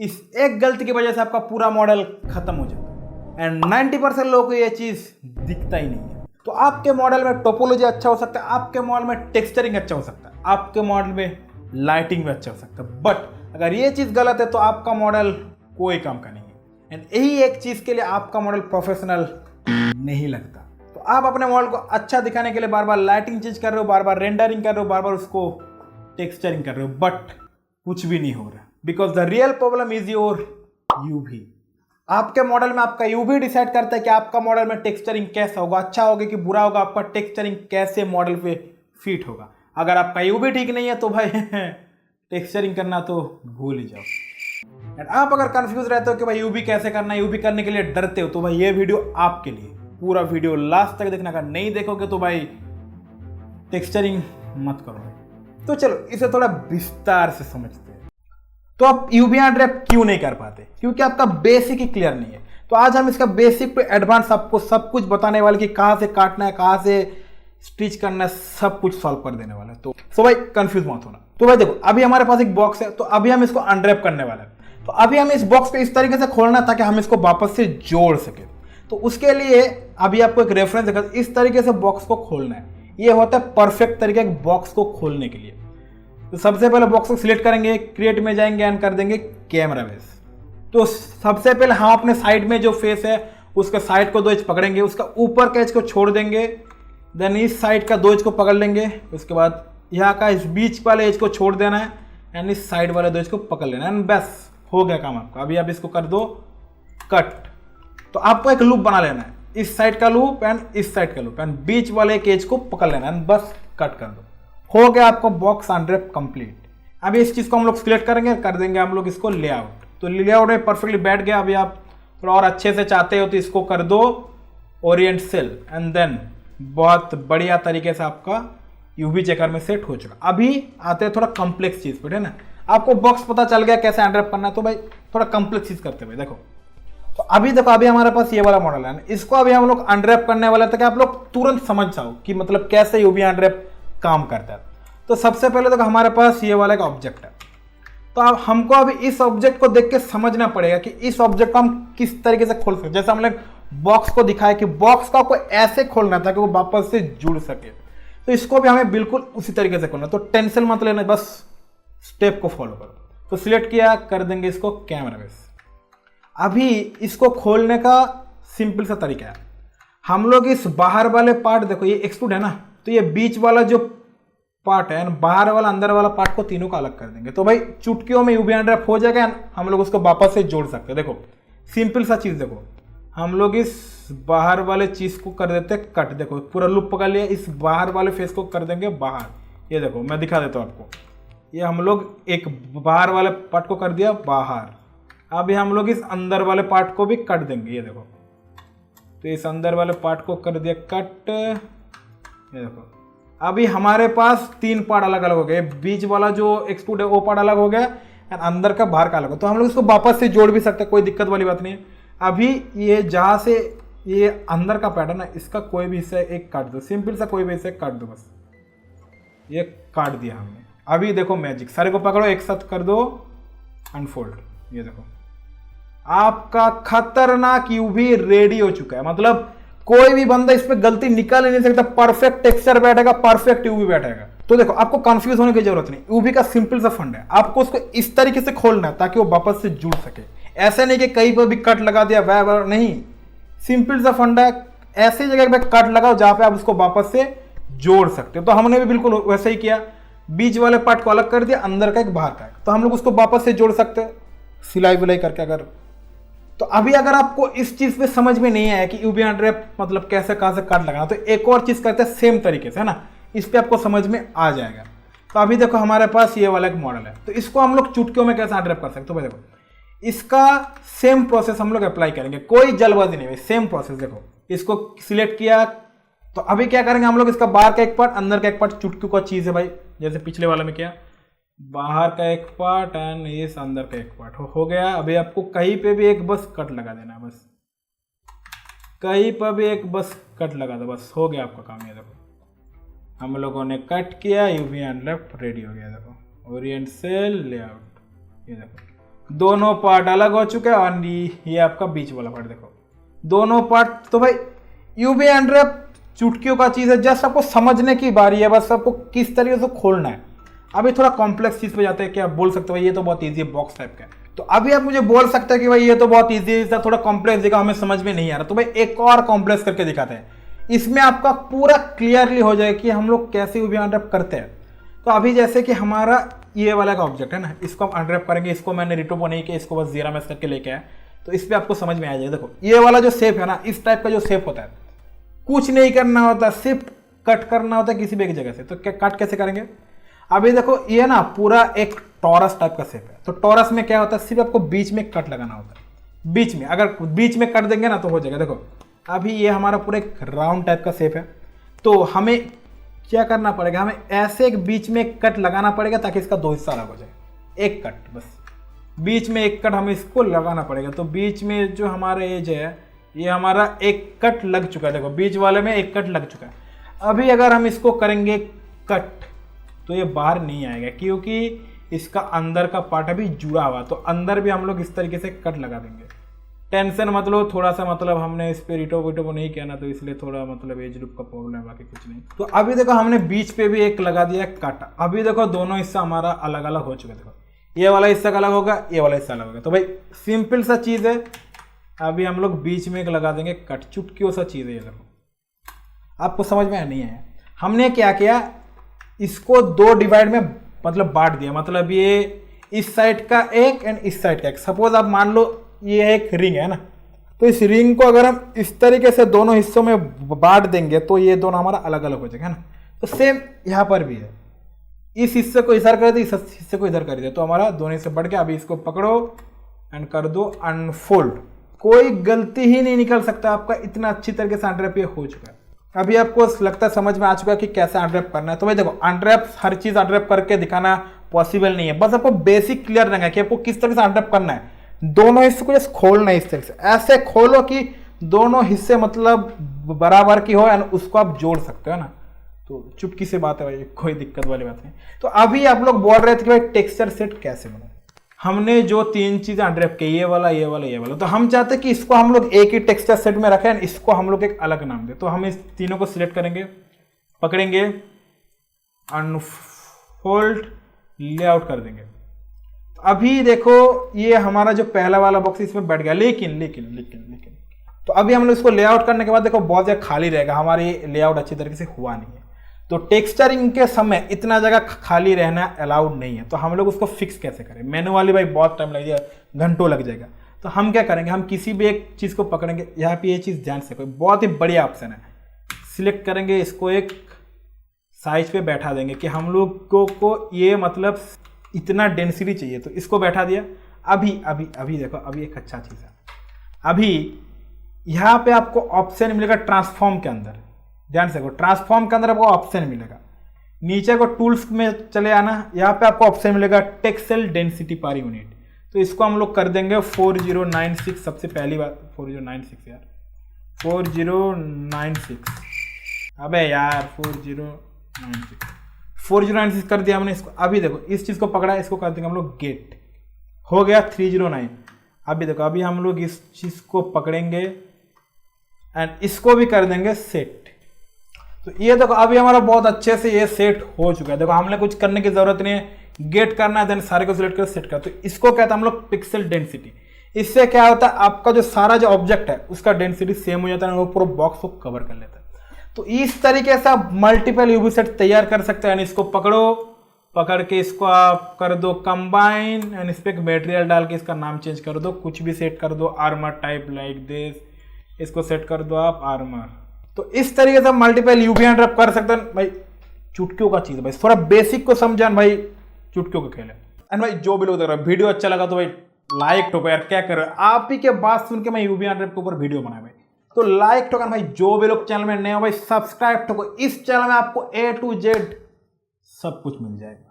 इस एक गलती की वजह से आपका पूरा मॉडल खत्म हो जाता है। एंड 90% लोगों को ये चीज़ दिखता ही नहीं है। तो आपके मॉडल में टोपोलॉजी अच्छा हो सकता है, आपके मॉडल में टेक्सचरिंग अच्छा हो सकता है, आपके मॉडल में लाइटिंग भी अच्छा हो सकता है, बट अगर ये चीज़ गलत है तो आपका मॉडल कोई काम का नहीं है। एंड यही एक चीज़ के लिए आपका मॉडल प्रोफेशनल नहीं लगता। तो आप अपने मॉडल को अच्छा दिखाने के लिए बार बार लाइटिंग चेंज कर रहे हो, बार बार रेंडरिंग कर रहे हो, बार बार उसको टेक्सचरिंग कर रहे हो, बट कुछ भी नहीं हो रहा, because the real problem is your UV. आपके मॉडल में आपका यूवी डिसाइड करता है कि आपका मॉडल में टेक्सचरिंग कैसा होगा, अच्छा होगा कि बुरा होगा, आपका टेक्सचरिंग कैसे मॉडल पे फिट होगा। अगर आपका यूवी ठीक नहीं है तो भाई टेक्सचरिंग करना तो भूल ही जाओ। एंड आप अगर कंफ्यूज रहते हो कि भाई यूवी कैसे करना है, यूवी करने के लिए डरते हो, तो भाई ये वीडियो आपके लिए। पूरा वीडियो लास्ट तक देखना, अगर नहीं देखोगे तो भाई टेक्सचरिंग मत करो भाई। तो चलो इसे थोड़ा विस्तार से समझते हैं। तो आप यूवी अनरैप क्यों नहीं कर पाते? क्योंकि आपका बेसिक ही क्लियर नहीं है। तो आज हम इसका बेसिक टू एडवांस आपको सब कुछ बताने वाले कि कहाँ से काटना है, कहाँ से स्टिच करना है, सब कुछ सॉल्व कर देने वाला है। तो भाई कंफ्यूज मत होना। तो भाई देखो, अभी हमारे पास एक बॉक्स है, तो अभी हम इसको अनरैप करने वाले हैं। तो अभी हम इस बॉक्स को इस तरीके से खोलना ताकि हम इसको वापस से जोड़ सके। तो उसके लिए अभी आपको एक रेफरेंस देगा, इस तरीके से बॉक्स को खोलना है। ये होता है परफेक्ट तरीका बॉक्स को खोलने के लिए। तो सबसे पहले बॉक्स को सिलेक्ट करेंगे, क्रिएट में जाएंगे एंड कर देंगे कैमरा बेस। तो सबसे पहले हम अपने साइड में जो फेस है उसके साइड को 2 इंच पकड़ेंगे, उसका ऊपर का एज को छोड़ देंगे, देन इस साइड का 2 इंच को पकड़ लेंगे, उसके बाद यहाँ का इस बीच वाले एज को छोड़ देना है एंड इस साइड वाले 2 इंच को पकड़ लेना है एंड बस हो गया काम आपका। अभी आप इसको कर दो कट। तो आपको एक लूप बना लेना है, इस साइड का लूप एंड इस साइड का लूप एंड बीच वाले एक एज को पकड़ लेना है एंड बस कट कर दो। हो गया आपको बॉक्स अनरैप कंप्लीट। अभी इस चीज को हम लोग सिलेक्ट करेंगे, कर देंगे हम लोग इसको लेआउट। तो लेआउट में परफेक्टली बैठ गया। अभी आप थोड़ा और अच्छे से चाहते हो तो इसको कर दो ओरिएंट सेल एंड देन बहुत बढ़िया तरीके से आपका यूवी चेकर में सेट हो चुका। अभी आते हैं थोड़ा कॉम्प्लेक्स चीज पे, है ना। आपको बॉक्स पता चल गया कैसे अनरैप करना है, तो भाई थोड़ा कॉम्प्लेक्स चीज करते हैं। देखो तो अभी देखो, अभी हमारे पास ये वाला मॉडल है, इसको अभी हम लोग अनरैप करने वाले थे कि आप लोग तुरंत समझ जाओ कि मतलब कैसे यूवी अनरैप काम करता है। तो सबसे पहले देखो हमारे पास ये वाला एक ऑब्जेक्ट है। तो अब हमको अभी इस ऑब्जेक्ट को देख के समझना पड़ेगा कि इस ऑब्जेक्ट को हम किस तरीके से खोल सकते। जैसे हमने बॉक्स को दिखाया कि बॉक्स का आपको ऐसे खोलना था कि वो वापस से जुड़ सके, तो इसको भी हमें बिल्कुल उसी तरीके से खोलना। तो टेंशन मत लेना, बस स्टेप को फॉलो करो। तो सिलेक्ट किया, कर देंगे इसको कैमरा बेस। अभी इसको खोलने का सिंपल सा तरीका है, हम लोग इस बाहर वाले पार्ट, देखो ये एक्सट्रूड है ना, तो ये बीच वाला जो पार्ट है, बाहर वाला अंदर वाला पार्ट को तीनों का अलग कर देंगे। तो भाई चुटकियों में यूवी अनरैप हो जाएगा, हम लोग उसको वापस से जोड़ सकते हैं। देखो सिंपल सा चीज, देखो हम लोग इस बाहर वाले चीज को कर देते हैं कट। देखो पूरा लूप पकड़ लिया, इस बाहर वाले फेस को कर देंगे बाहर। ये देखो मैं दिखा देता हूँ आपको, ये हम लोग एक बाहर वाले पार्ट को कर दिया बाहर। अभी हम लोग इस अंदर वाले पार्ट को भी कट देंगे, ये देखो। तो इस अंदर वाले पार्ट को कर दिया कट, ये देखो। अभी हमारे पास 3 पार्ट अलग अलग हो गए, बीच वाला जो एक्सट्रूड है वो पार्ट अलग हो गया और अंदर का बाहर का अलग हो। तो हम लोग इसको वापस से जोड़ भी सकते हैं, कोई दिक्कत वाली बात नहीं है। अभी ये जहाँ से ये अंदर का पैटर्न है, इसका कोई भी हिस्सा एक काट दो, सिंपल सा कोई भी हिस्सा काट दो, बस ये काट दिया हमने। अभी देखो मैजिक, सारे को पकड़ो एक साथ कर दो अनफोल्ड, ये देखो आपका खतरनाक यूवी रेडी हो चुका है। मतलब कोई भी बंदा इस पे गलती निकाल ही नहीं सकता, परफेक्ट टेक्सचर बैठेगा, परफेक्ट यूवी बैठेगा। तो देखो आपको कंफ्यूज होने की जरूरत नहीं, यूवी का सिंपल सा फंड है, आपको उसको इस तरीके से खोलना है ताकि वो वापस से जुड़ सके। ऐसे नहीं कि कहीं पर भी कट लगा दिया वह नहीं, सिंपल सा फंड है, ऐसी जगह पे कट लगाओ जहां पे आप उसको वापस से जोड़ सकते हो। तो हमने भी बिल्कुल वैसे ही किया, बीच वाले पार्ट को अलग कर दिया, अंदर का एक बाहर का, तो हम लोग उसको वापस से जोड़ सकते हैं सिलाई विलाई करके। अगर तो अभी अगर आपको इस चीज पे समझ में नहीं आया कि यूवी अनरैप मतलब कैसे कहां से कट लगाना, तो एक और चीज करते हैं सेम तरीके से, है ना, इस पे आपको समझ में आ जाएगा। तो अभी देखो हमारे पास ये वाला एक मॉडल है, तो इसको हम लोग चुटकियों में कैसे अनरैप कर सकते हैं। तो भाई देखो इसका सेम प्रोसेस हम लोग अप्लाई करेंगे, कोई जल्दबाजी नहीं है, सेम प्रोसेस। देखो इसको सिलेक्ट किया, तो अभी क्या करेंगे हम लोग, इसका बाहर का एक पार्ट अंदर का एक पार्ट, चुटकियों का चीज है भाई, जैसे पिछले वाले में किया, बाहर का एक पार्ट एंड इस अंदर का एक पार्ट हो गया। अभी आपको कहीं पे भी एक बस कट लगा देना है, बस कहीं पर भी एक बस कट लगा दो, बस हो गया आपका काम। ये देखो हम लोगों ने कट किया, यूवी अनरैप रेडी हो गया। देखो ओरिएंट सेल लेआउट, ये देखो दोनों पार्ट अलग हो चुके हैं और ये आपका बीच वाला पार्ट देखो, दोनों पार्ट। तो भाई यूवी अनरैप चुटकियों का चीज़ है, जस्ट आपको समझने की बारी है, बस आपको किस तरीके से खोलना है। अभी थोड़ा कॉम्प्लेक्स चीज़ पे जाते हैं कि आप बोल सकते हो भाई ये तो बहुत ईजी है, बॉक्स टाइप का है। तो अभी आप मुझे बोल सकते हैं कि भाई ये तो बहुत ईजी है, थोड़ा कॉम्प्लेक्स दिखा, हमें समझ में नहीं आ रहा, तो भाई एक और कॉम्प्लेक्स करके दिखाते हैं। इसमें आपका पूरा क्लियरली हो जाए कि हम लोग कैसे यूवी अनरैप करते हैं। तो अभी जैसे कि हमारा ये वाला का ऑब्जेक्ट है ना, इसको हम अनरैप करेंगे, इसको मैंने रिटोपो नहीं किया, इसको बस जीरा मैश करके लेके आया, तो इस पर आपको समझ में आ जाएगा। देखो ये वाला जो शेप है ना, इस टाइप का जो शेप होता है, कुछ नहीं करना होता, सिर्फ कट करना होता है किसी भी एक जगह से। तो क्या कट कैसे करेंगे? अभी देखो ये ना पूरा एक टॉरस टाइप का शेप है, तो टॉरस में क्या होता है, सिर्फ आपको बीच में कट लगाना होता है। बीच में अगर बीच में कट देंगे ना तो हो जाएगा। देखो अभी ये हमारा पूरा एक राउंड टाइप का शेप है, तो हमें क्या करना पड़ेगा, हमें ऐसे एक बीच में एक कट लगाना पड़ेगा ताकि इसका दो हिस्सा अलग हो जाए। एक कट, बस बीच में एक कट हमें इसको लगाना पड़ेगा। तो बीच में जो हमारा एज है, ये हमारा एक कट लग चुका है, देखो बीच वाले में एक कट लग चुका है। अभी अगर हम इसको करेंगे कट तो ये बाहर नहीं आएगा, क्योंकि इसका अंदर का पार्ट अभी जुड़ा हुआ, तो अंदर भी हम लोग इस तरीके से कट लगा देंगे। टेंशन मतलब थोड़ा सा मतलब हमने इस पर रिटो विटो नहीं किया ना, तो इसलिए थोड़ा मतलब एज लूप का प्रॉब्लम है, बाकी कुछ नहीं। तो अभी देखो हमने बीच पे भी एक लगा दिया कट। अभी देखो दोनों हिस्सा हमारा अलग अलग हो चुका है, देखो ये वाला हिस्सा अलग होगा, ये वाला हिस्सा अलग होगा। तो भाई सिंपल सा चीज़ है, अभी हम लोग बीच में एक लगा देंगे कट, चुटकियों सा चीज़ है ये। देखो आपको समझ में नहीं आया, हमने क्या किया, इसको दो डिवाइड में मतलब बांट दिया। मतलब ये इस साइड का एक एंड इस साइड का एक। सपोज आप मान लो ये एक रिंग है ना, तो इस रिंग को अगर हम इस तरीके से दोनों हिस्सों में बांट देंगे तो ये दोनों हमारा अलग अलग हो जाएगा, है ना। तो सेम यहाँ पर भी है, इस हिस्से को इधर कर दे, इस हिस्से को इधर कर दे, तो हमारा दोनों हिस्से बढ़ गया। अभी इसको पकड़ो एंड कर दो अनफोल्ड, कोई गलती ही नहीं निकल सकता आपका, इतना अच्छी तरीके से अनरैप ये हो चुका है। अभी आपको लगता है समझ में आ चुका है कि कैसे अनरैप करना है। तो भाई देखो अनरैप, हर चीज अनरैप करके दिखाना पॉसिबल नहीं है, बस आपको बेसिक क्लियर रहना है कि आपको किस तरह से अनरैप करना है। दोनों हिस्से को जैसे खोलना है, इस तरह से ऐसे खोलो कि दोनों हिस्से मतलब बराबर की हो, एंड उसको आप जोड़ सकते हो ना। तो चुटकी से बात है भाई, कोई दिक्कत वाली बात नहीं। तो अभी आप लोग बोल रहे थे कि भाई टेक्सचर सेट कैसे बनाए। हमने जो तीन चीजें अनरैप की, ये वाला ये वाला ये वाला, तो हम चाहते हैं कि इसको हम लोग एक ही टेक्सचर सेट में रखें, इसको हम लोग एक अलग नाम दें। तो हम इस तीनों को सिलेक्ट करेंगे, पकड़ेंगे, अनफोल्ड, लेआउट कर देंगे। अभी देखो ये हमारा जो पहला वाला बॉक्स इसमें बैठ गया, लेकिन लेकिन लेकिन लेकिन तो अभी हम लोग इसको लेआउट करने के बाद देखो बहुत जगह खाली रहेगा, हमारी लेआउट अच्छी तरीके से हुआ नहीं है। तो टेक्सचरिंग के समय इतना जगह खाली रहना अलाउड नहीं है। तो हम लोग उसको फिक्स कैसे करें, मैनुअली भाई बहुत टाइम लग जाएगा, घंटों लग जाएगा। तो हम क्या करेंगे, हम किसी भी एक चीज़ को पकड़ेंगे, यहाँ पे ये चीज़ ध्यान से, कोई बहुत ही बढ़िया ऑप्शन है, सिलेक्ट करेंगे, इसको एक साइज पे बैठा देंगे कि हम लोग को ये मतलब इतना डेंसिटी चाहिए, तो इसको बैठा दिया। अभी अभी अभी देखो, अभी एक अच्छा चीज़ है, अभी यहाँ पे आपको ऑप्शन मिलेगा ट्रांसफॉर्म के अंदर, ध्यान से देखो, ट्रांसफॉर्म के अंदर आपको ऑप्शन मिलेगा, नीचे को टूल्स में चले आना, यहाँ पे आपको ऑप्शन मिलेगा टेक्सचर डेंसिटी पर यूनिट। तो इसको हम लोग कर देंगे 4096, सबसे पहली बात 4096 यार, 4096, अबे यार 4096 कर दिया हमने इसको। अभी देखो इस चीज़ को पकड़ा, इसको कर देंगे हम लोग गेट, हो गया 309। अभी देखो, अभी हम लोग इस चीज़ को पकड़ेंगे एंड इसको भी कर देंगे सेट। तो ये देखो अभी हमारा बहुत अच्छे से ये सेट हो चुका है। देखो हमने कुछ करने की जरूरत नहीं है, गेट करना है, देन सारे को सिलेक्ट कर सेट कर। तो इसको कहते हैं हम लोग पिक्सल डेंसिटी। इससे क्या होता है, आपका जो सारा जो ऑब्जेक्ट है उसका डेंसिटी सेम हो जाता है, वो पूरा बॉक्स को कवर कर लेता है। तो इस तरीके से आप मल्टीपल यूवी सेट तैयार कर सकते हैं। इसको पकड़ो, पकड़ के इसको आप कर दो कंबाइन, एंड इस पर मटेरियल डाल के इसका नाम चेंज कर दो, कुछ भी सेट कर दो, आर्मर टाइप लाइक दिस, इसको सेट कर दो आप आर्मर। तो इस तरीके से मल्टीपल यूवी अनरैप कर सकते हैं भाई। चुटकियों का चीज है भाई, थोड़ा बेसिक को समझान भाई, चुटकियों का खेल है। एंड भाई जो भी लोग देख रहे हैं वीडियो अच्छा लगा तो भाई लाइक ठोको यार, क्या कर रहे हो आप ही के बात सुन के मैं यूवी अनरैप के ऊपर वीडियो बनाया भाई। तो लाइक ठोकन भाई, जो भी लोग चैनल में नए हो भाई सब्सक्राइब ठोको, इस चैनल में आपको A to Z सब कुछ मिल जाएगा।